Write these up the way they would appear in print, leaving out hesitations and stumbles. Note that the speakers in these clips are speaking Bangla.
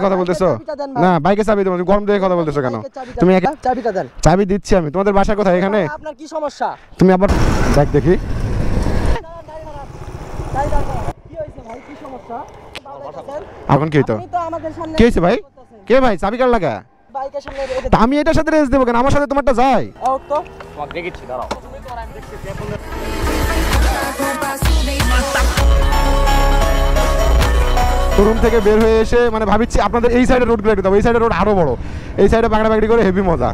কথা বলতেছো না? বাইকে চাবি দেবো, গরম দিয়ে কথা বলতেছো কেন? তুমি চাবিটা দেন। চাবি দিচ্ছি আমি। তোমাদের বাসা কোথায়? এখানে? আপনার কি সমস্যা? তুমি আবার দেখ দেখি। কি হইছে ভাই, কি সমস্যা? এখন কি হইতো? আপনি তো আমাদের সামনে কি হয়েছে ভাই? কে ভাই চাবি কার লাগা? বাইকের সামনে তা আমি এটার সাথে রেস দেবো কেন? আমার সাথে তোমারটা যায়। আউট তো তোমাকে দেখেছি, দাঁড়াও। শোরুম থেকে বের হয়ে এসে মানে ভাবছি আপনাদের এই সাইডে রোডগুলো একটু, এই সাইডে রোড আরো বড়, এই সাইডে বাগড়া বাগড়ি করে হেভি মজা।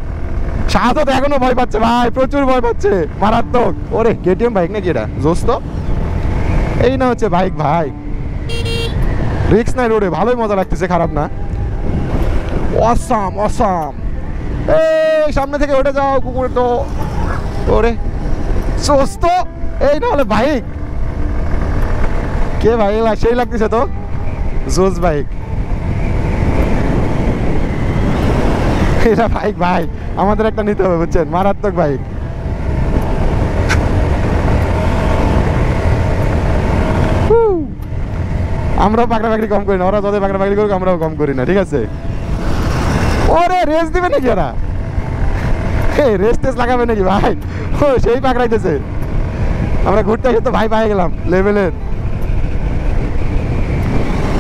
শাহাদত এখনো ভয় পাচ্ছে ভাই, প্রচুর ভয় পাচ্ছে, মারাত্মক। ওরে কেটিএম বাইক নাকি এটা? জোস তো। এই না হচ্ছে বাইক ভাই, রিক্স নাই রোডে, ভালোই মজা লাগতেছে, খারাপ না। Awesome awesome. এই সামনে থেকে উঠে যাও কুকুর তো। ওরে জোস তো। এই না হলে বাইক কে ভাই? সেই লাগতেছে তো, জোস বাইক। এটা বাইক ভাই, আমাদের একটা নিতে হবে বুঝছেন, মারাত্মক বাইক। আমরাও পাকড়া পাকড়ি কম করি না, ওরা যাদের পাকড়া পাকড়ি করুক আমরাও কম করি না, ঠিক আছে? ওরে রেস দিবে নাকি ওরা? রেস টেস লাগাবে নাকি ভাই? ও সেই পাকড়াইতেছে। আমরা ঘুরতে এসে তো ভাই পাই গেলাম লেভেলের।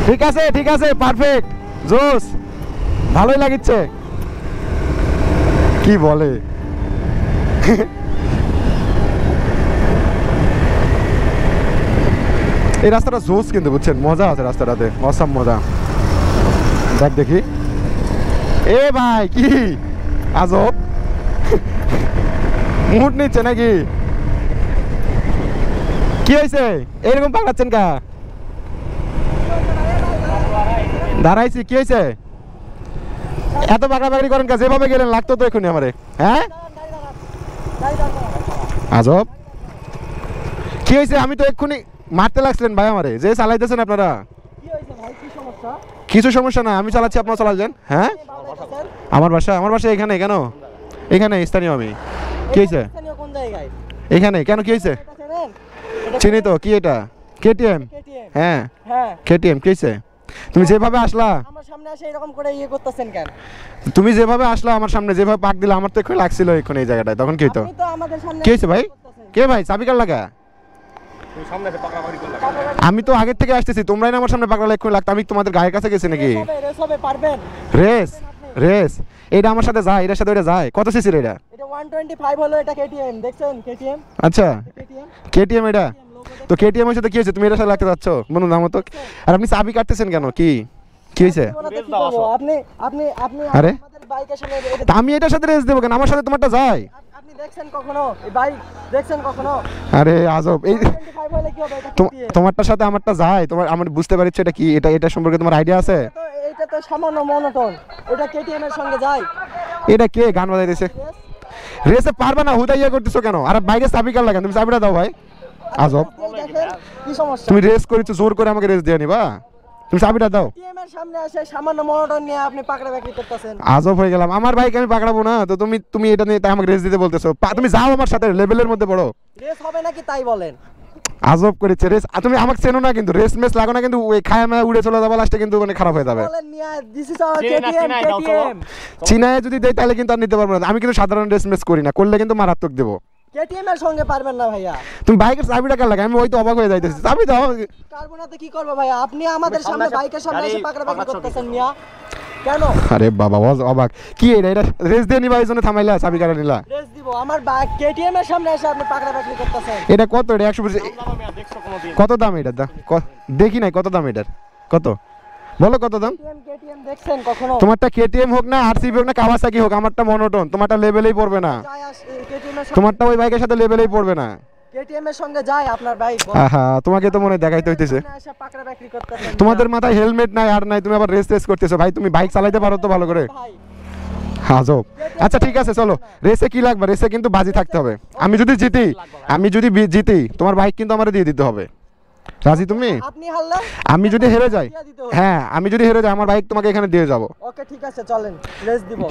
ঠিক আছে ঠিক আছে, পারফেক্ট, জোস, ভালোই লাগিচ্ছে। কি বলে? এই রাস্তাটা জোস কিন্তু বুঝছেন, মজা আছে রাস্তাটাতে, অসাম মজা। দেখ দেখি। এ ভাই কি আজব, মুড নিচ্ছে নাকি? কি হয়েছে এরকম পাকাচ্ছেন কা? দাঁড়াইছি, কি হয়েছে? এত বাকড়াবাকড়ি করেন কা? যেভাবে গেলেন লাগতো তো এখনই আমারে। হ্যাঁ আজব, কি হয়েছে? আমি তো এক্ষুনি মারতে লাগছিলেন ভাই আমারে, যে চালাইতেছেন আপনারা। কি হইছে ভাই, কি সমস্যা? কিছু সমস্যা না, আমি চালাচ্ছি, আপনারা চালাচ্ছেন। হ্যাঁ আমার বাসা এখানে। কেন? এখানে স্থানীয় আমি। কি হয়েছে? কোন জায়গায়? এখানে কেন? কি হয়েছে? চিনি তো। কি এটা? কেটিএম? হ্যাঁ হ্যাঁ কেটিএম। কি হয়েছে? তুমি যেভাবে আসলা আমার সামনে এসে এরকম করে করতেছেন কেন? তুমি যেভাবে আসলা আমার সামনে, যেভাবে পাক দিলা, আমার তো একটু লাগছিল এখন এই জায়গাটায়, তখন কি হইতো? আপনি তো আমাদের সামনে কি হয়েছে ভাই? কে ভাই চাবি কার লাগা? তুমি সামনে এসে পাকড়াপাকড়ি করলা। আমি তো আগের থেকে আসতেছি, তোমরাই না আমার সামনে পাকড়া এক্ষুনি লাগতো। আমি তোমাদের গায়ের কাছে গেছি নাকি? রেস হবে, পারবেন? রেস রেস এটা আমার সাথে যায়, এটার সাথে ওটা যায়। কত সিসির এটা? এটা 125 হলো, এটা কেটিএম, দেখছেন? কেটিএম আচ্ছা কেটিএম কেটিএম এটা তো। কেটিএম এর সাথে কি হয়েছে? তুমি এটার সাথে লাগতে যাচ্ছ বন্ধু নাম তো। আর আপনি চাবি কাটতেছেন কেন? কি কি হয়েছে? আপনি আপনি আপনি আরে আমাদের বাইকের সামনে তা আমি এটার সাথে রেস দেবো কেন? আমার সাথে তোমারটা যায়। আপনি দেখছেন কখনো এই বাইক? দেখছেন কখনো? আরে আজব। এই 125 হলে কি হবে? এটা কেটিএম। তোমারটার সাথে আমারটা যায়, তোমার আমি বুঝতে পারছি এটা কি। এটা সম্পর্কে তোমার আইডিয়া আছে? তো এটা তো সামান্য মনোটন, এটা কেটিএম এর সঙ্গে যায়। এটা কে গান বাজাইতেছে? রেসে পারবে না, হুদাইয়া করতেছো কেন? আর বাইকের চাবি কার লাগান? তুমি চাবিটা দাও ভাই। আজব, দেখেন কি সমস্যা? তুমি রেস করেছো, জোর করে আমাকে রেস দিয়ে নিবা? তুমি চাবিটা দাও। কেটিএম এর সামনে এসে সামান্য মনোটন নিয়ে আপনি পাকড়া বাকড়ি করতেছেন। আজব হয়ে গেলাম। আমার বাইক আমি পাকড়াবো না তো তুমি এটা নিয়ে তাই আমাকে রেস দিতে বলতেছো? তুমি যাও আমার সাথে, লেভেলের মধ্যে পড়ো। রেস হবে নাকি তাই বলেন? আজব করেছে রেস। তুমি আমাকে চেনো না কিন্তু, রেস মেস লাগো না কিন্তু, ওই খায়া মায়া উড়ে চলে যাবে লাস্টে, কিন্তু মানে খারাপ হয়ে যাবে। বলেন মিয়া, this is our KTM. KTM চীনায় যদি দেয় তাহলে কিন্তু আর নিতে পারবো না। আমি কিন্তু সাধারণ রেস মেস করি না, করলে কিন্তু মারাত্মক দেবো। কেটিএম এর সঙ্গে পারবেন না ভাইয়া। তুমি বাইকের চাবিটা কার লাগে? আমি ওই তো অবাক হয়ে যাইতেছি। চাবি দাও। পারবো না তো কি করবো ভাইয়া? আপনি আমাদের সামনে বাইকের সামনে এসে পাকড়া বাকড়ি করতেছেন মিয়া, কেন? আরে বাবা অবাক। কি এটা রেস দিয়ে নিবা এই জন্য থামাইলা, চাবি কাটা নিলা? রেস দিব? আমার বাইক কেটিএম এর সামনে এসে আপনি পাকড়া বাকড়ি করতেছেন। এটা কত? এটা 100। দেখছো কোনোদিন? কত দাম এটার? দেখি নাই কত দাম এটার, কত বলো কত দাম? কেটিএম দেখছেন কখনো? তোমারটা কেটিএম হোক না, আরসিবি হোক না, কাওয়াসাকি হোক, আমারটা মনোটন। তোমারটা লেভেলেই পড়বে না। কেটিএম এর তোমারটা ওই বাইকের সাথে লেভেলেই পড়বে না। কেটিএম এর সঙ্গে যায় আপনার বাইক? আহা, তোমাকে তো মনে দেখাইতে হইতেছে। এসে পাকড়া বাকড়ি করতেছেন তোমাদের মাথায় হেলমেট নাই আর নাই, তুমি আবার রেস করতেছো। ভাই তুমি বাইক চালাইতে পারো তো ভালো করে? ভাই। আজব। আচ্ছা ঠিক আছে চলো, রেসে কি লাগবে? রেসে কিন্তু বাজি থাকতে হবে। আমি যদি জিতি তোমার বাইক কিন্তু আমারে দিয়ে দিতে হবে। রাজি তুমি? আপনি হারলে আমি যদি হেরে যাই, হ্যাঁ আমি যদি হেরে যাই, আমার বাইক তোমাকে এখানে দিয়ে যাব। ওকে ঠিক আছে, চলেন রেস দিব।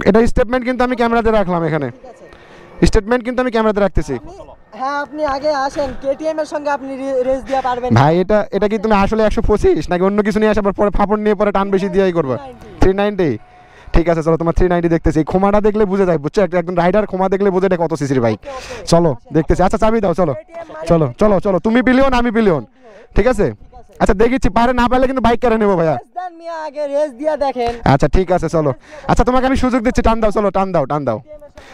এটা স্টেটমেন্ট কিন্তু আমি ক্যামেরাতে রাখলাম এখানে। ঠিক আছে, স্টেটমেন্ট কিন্তু আমি ক্যামেরাতে রাখতেছি। হ্যাঁ আপনি আগে আসেন, কেটিএম এর সঙ্গে আপনি রেস দিয়ে পারবেন ভাই এটা কি তুমি আসলে 125 নাকি অন্য কিছু নিয়ে আসার পরে ফাপড় নিয়ে পরে টান বেশি দিয়েই করবে? 390। ঠিক আছে চলো, তোমার 390 দেখতেছি। এই খোমাটা দেখলে বুঝে যায়, বুঝছো? একজন রাইডার খোমা দেখলে বুঝে এটা কত সিসির বাইক। চলো দেখতেছি। আচ্ছা চাবি দাও, চলো চলো চলো চলো, তুমি বিলিয়ন আমি বিলিয়ন, ঠিক আছে? আচ্ছা দেখিচ্ছি, পারে না পারলে কিন্তু বাইক কেড়ে নেবো ভাইয়া। দেন মিয়া, আগে রেস দিয়ে দেখেন। আচ্ছা ঠিক আছে চলো। আচ্ছা তোমাকে আমি সুযোগ দিচ্ছি, টান দাও, চলো টান দাও টান দাও,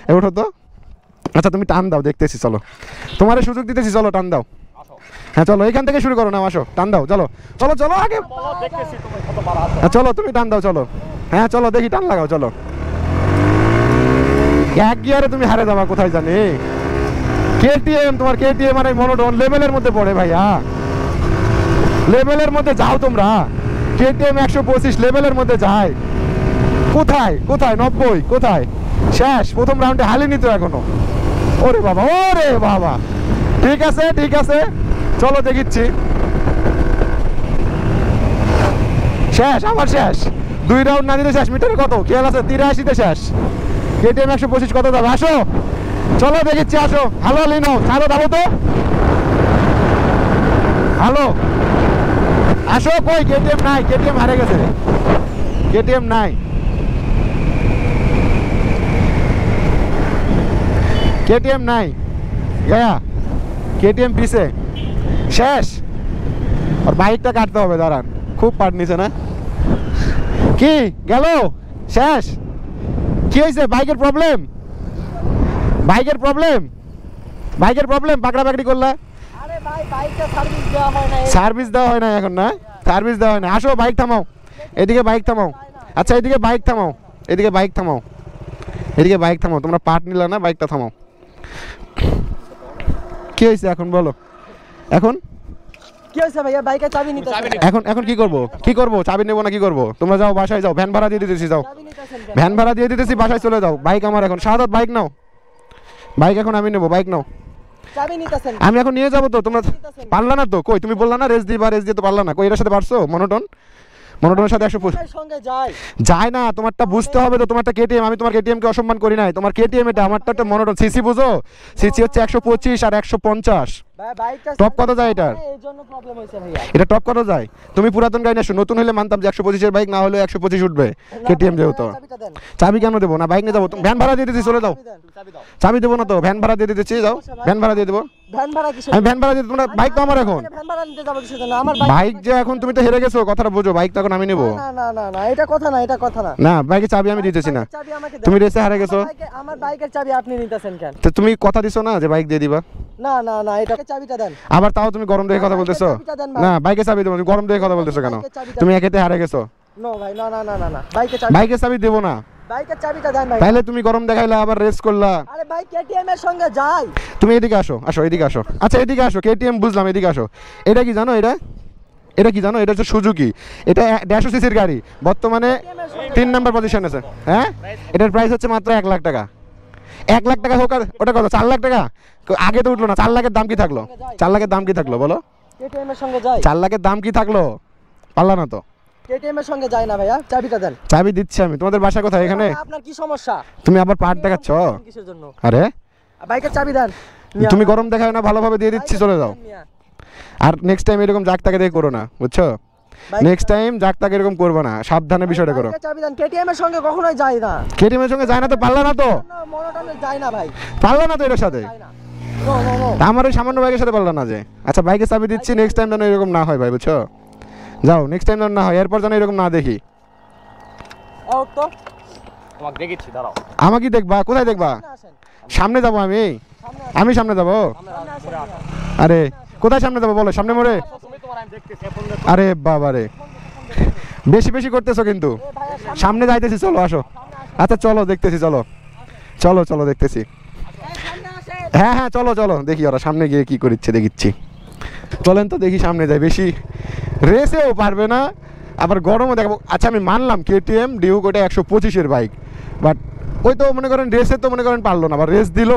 এ ওঠো তো। আচ্ছা তুমি টান দাও, দেখতেছি, চলো তোমার সুযোগ দিতেছি, চলো টান দাও। হ্যাঁ চলো এখান থেকে শুরু করো না, আসো টান দাও, চলো চলো চলো আগে বলো, দেখতেছি তুমি কত বার আসো। হ্যাঁ চলো তুমি টান দাও, চলো। হ্যাঁ চলো দেখি টান লাগাও, চলো। এক গিয়ারে তুমি হারে যাবা কোথায় জানি। কেটিএম, তোমার কেটিএম আর এই মনোটন লেভেলের মধ্যে পড়ে ভাইয়া, লেভেলের মধ্যে যাও তোমরা। কেটিএম 125 লেভেলের মধ্যে যায়। কোথায় কোথায় 90 কোথায়? শেষ প্রথম রাউন্ডে হালিনি তো এখনো। ওরে বাবা, ওরে বাবা, ঠিক আছে ঠিক আছে, চলো দেখিচ্ছি। শেষ, আবার শেষ। 2 রাউন্ড না দিলে শেষ। মিটারে কত খেয়াল আছে? 83-তে শেষ। কেটিএম 125 কত যাবে? আসো চলো দেখিচ্ছি, আসো। হ্যালো লিনো, ছাড়ো দাও তো, হ্যালো আসো। কই কেটিএম নাই, কেটিএম হারে গেছে, কেটিএম নাই। কেটিএম নাই গায়া, কেটিএম পিছে শেষ। আর বাইকটা কাটতে হবে, দাঁড়ান, খুব পাট নিছে না। কি গেল শেষ? কি হয়েছে? বাইকের প্রবলেম, বাইকের প্রবলেম, বাইকের প্রবলেম। পাকড়া পাকড়ি করলা? আরে ভাই বাইকটা সার্ভিস দেওয়া হয় না। সার্ভিস দেওয়া হয় না এখন? না সার্ভিস দেওয়া হয় না। আসো বাইক থামাও, এদিকে বাইক থামাও। আচ্ছা এদিকে বাইক থামাও, এদিকে বাইক থামাও, এদিকে বাইক থামাও। তোমরা পার্ট নিলা না, বাইকটা থামাও। কি হয়েছে এখন বলো? এখন কি হয়েছে ভাইয়া? বাইকের চাবি নিতে এখন এখন কি করব? কি করব? চাবি নেবো না, কি করব? তোমরা যাও বাসায় যাও, ভ্যান ভাড়া দিয়ে দিতেছি, যাও ভ্যান ভাড়া দিয়ে দিতেছি, বাসায় চলে যাও। বাইক আমার এখন। শাহাদাত বাইক নাও, বাইক এখন আমি নেবো, বাইক নাও। চাবি নিতেছেন? আমি এখন নিয়ে যাবো তো, তোমরা পারলা না তো। কই তুমি বললা না রেস দিবা, রেস দিয়ে তো পারলা না। কই এর সাথে পারছো? মনোটন, মনোটনের সাথে 125 সঙ্গে যায় যায় না। তোমারটা বুঝতে হবে তো, তোমারটা কেটিএম। আমি তোমার কেটিএম কে অসম্মান করি নাই, তোমার কেটিএম এটা, আমারটা একটা মনোটন। সিসি বুঝো? সিসি হচ্ছে 125 আর 150। ভাই বাইকটা টপ কত যায় এটার? এই জন্য প্রবলেম হইছে ভাইয়া। এটা টপ কত যায়? তুমি পুরাতন গাড়ি না, নতুন হলে মানতাম যে 125 এর বাইক, না হলে 125 উঠবে কেটিএম যেহেতু। চাবিটা দেন। চাবি কেন দেবো না? বাইক নিয়ে যাবো। ভ্যান ভাড়া দিয়ে দিতেছি, চলে যাও। চাবি দেবো না তো, ভ্যান ভাড়া দিয়ে দিতেছি, যাও ভ্যান ভাড়া দিয়ে দেবো। ভ্যান ভাড়া কিসের? আমি ভ্যান ভাড়া দিয়ে, তোমরা বাইক তো আমার এখন। ভ্যান ভাড়া নিতে যাব কিসের জন্য? আমার বাইক যে এখন তুমি তো হেরে গেছো, কথাটা বুঝো। বাইক তো এখন আমি নেবো। না না না না, এটা কথা না, এটা কথা না। না বাইকের চাবি আমি দিতেছি না। চাবি আমাকে দেন। তুমি রেসে হারে গেছো, আমার বাইকের চাবি আপনি নিতেছেন কেন? তো তুমি কথা দিছো না যে বাইক দিয়ে দিবা। না না না, এটা চাবিটা দেন। আবার তাও তুমি গরম দেখে কথা বলতেছো। না বাইকের চাবি দেবো, তুমি গরম দেখে কথা বলতেছো কেন? তুমি একেতে হারে গেছো। নো ভাই, না না না না না, বাইকের চাবি, বাইকের চাবি দেবো না। বাইকের চাবিটা দেন ভাই। তাইলে তুমি গরম দেখাইলা, আবার রেস করলা। আরে ভাই কেটিএম এর সঙ্গে যাই। তুমি এদিকে আসো, আসো এদিকে আসো। আচ্ছা এদিকে আসো, কেটিএম বুঝলাম, এদিকে আসো। এটা কি জানো? এটা এটা কি জানো? এটা হচ্ছে সুজুকি। এটা 150 সিসির গাড়ি, বর্তমানে 3 নাম্বার পজিশন আছে। হ্যাঁ এটার প্রাইস হচ্ছে মাত্র 1 লাখ টাকা। 1 লাখ টাকা হোক আর ওটা কত 4 লাখ টাকা? আগে তো উঠলো না। 4 লাখের দাম কি থাকলো? 4 লাখের দাম কি থাকলো বলো? কেটিএম এর সঙ্গে যাই। 4 লাখের দাম কি থাকলো? পারলা না তো। কেটিএম এর সঙ্গে যাই না ভাইয়া, চাবিটা দেন। চাবি দিচ্ছি আমি। তোমাদের বাসা কোথায়? এখানে? আপনার কি সমস্যা? তুমি আবার পার্ট দেখাচ্ছ কিসের জন্য? আরে বাইকের চাবি দেন। তুমি গরম দেখাও না, ভালোভাবে দিয়ে দিচ্ছি, চলে যাও। আর নেক্সট টাইম এরকম জাক তাকে দিয়ে করো না, বুঝছো? নেক্সট টাইম জাক তাকে এরকম করবে না, সাবধানে বিষয়টা করো। চাবি দেন। কেটিএম এর সঙ্গে কখনোই যাই না। কেটিএম এর সঙ্গে যায় না তো? পারলা না তো? মনোটনে যাই না ভাই, পারলা না তো এর সাথে? যাই না। নো নো নো, আমার ওই সামান্য বাইকের সাথে পারলা না যে। আচ্ছা বাইকের চাবি দিচ্ছি, নেক্সট টাইম যেন এরকম না হয় ভাই, বুঝছো? যাও নেক্সট টাইম যেন না হয়, এরপর যেন এরকম না দেখি। আউট তো তোমাকে দেখেছি, দাঁড়াও। আমাকে দেখবা? কোথায় দেখবা? আসেন, সামনে যাবো আমি, আমি সামনে যাবো। সামনে আসো। আরে কোথায় সামনে যাবো বলো? সামনে মোড়ে? তুমি তোমার আমি দেখতেছি এখন। আরে বাবা রে, বেশি বেশি করতেছো কিন্তু। সামনে যাইতেছি, চলো আসো। আচ্ছা চলো দেখতেছি, চলো চলো চলো দেখতেছি। হ্যাঁ হ্যাঁ চলো চলো দেখি ওরা সামনে গিয়ে কি করছে দেখিচ্ছি। চলেন তো দেখি, সামনে যাই। বেশি রেসেও পারবে না, আবার গরমও দেখাবো। আচ্ছা আমি মানলাম কেটিএম ডিউক ওটা 125-এর বাইক, বাট ওই তো মনে করেন রেসে তো মনে করেন পারলো না, আবার রেস দিল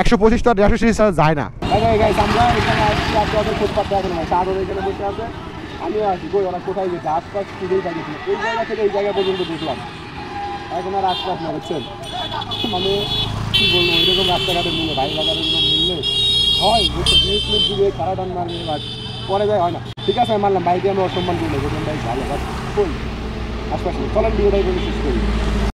125 তো আর 160 ছাড়া যায় না। আমরা এখানে আসছি, আপনাদের ফুটপাথ দেখেন ভাই, তার এখানে বসে আছে। আমি আসি কই, ওরা কোথায় গেছে? আশপাশ খুঁজেই থাকিছিল, এই জায়গা থেকে এই জায়গা পর্যন্ত বুঝলাম, এখন আর আশপাশ না, বুঝছেন? মানে কি বলবো, এরকম রাস্তাঘাটে মিলে ভাই বাজারে এরকম মিললে হয় বুঝছো জিনিস দিবে খারাপ টান মারবে বাট পরে যায় হয় না ঠিক আছে আমি মানলাম ভাইকে আমি অসম্মান করলে বললাম ভাই ভালো বাট কই আশপাশে চলেন ভিডিওটাই বলে শেষ করি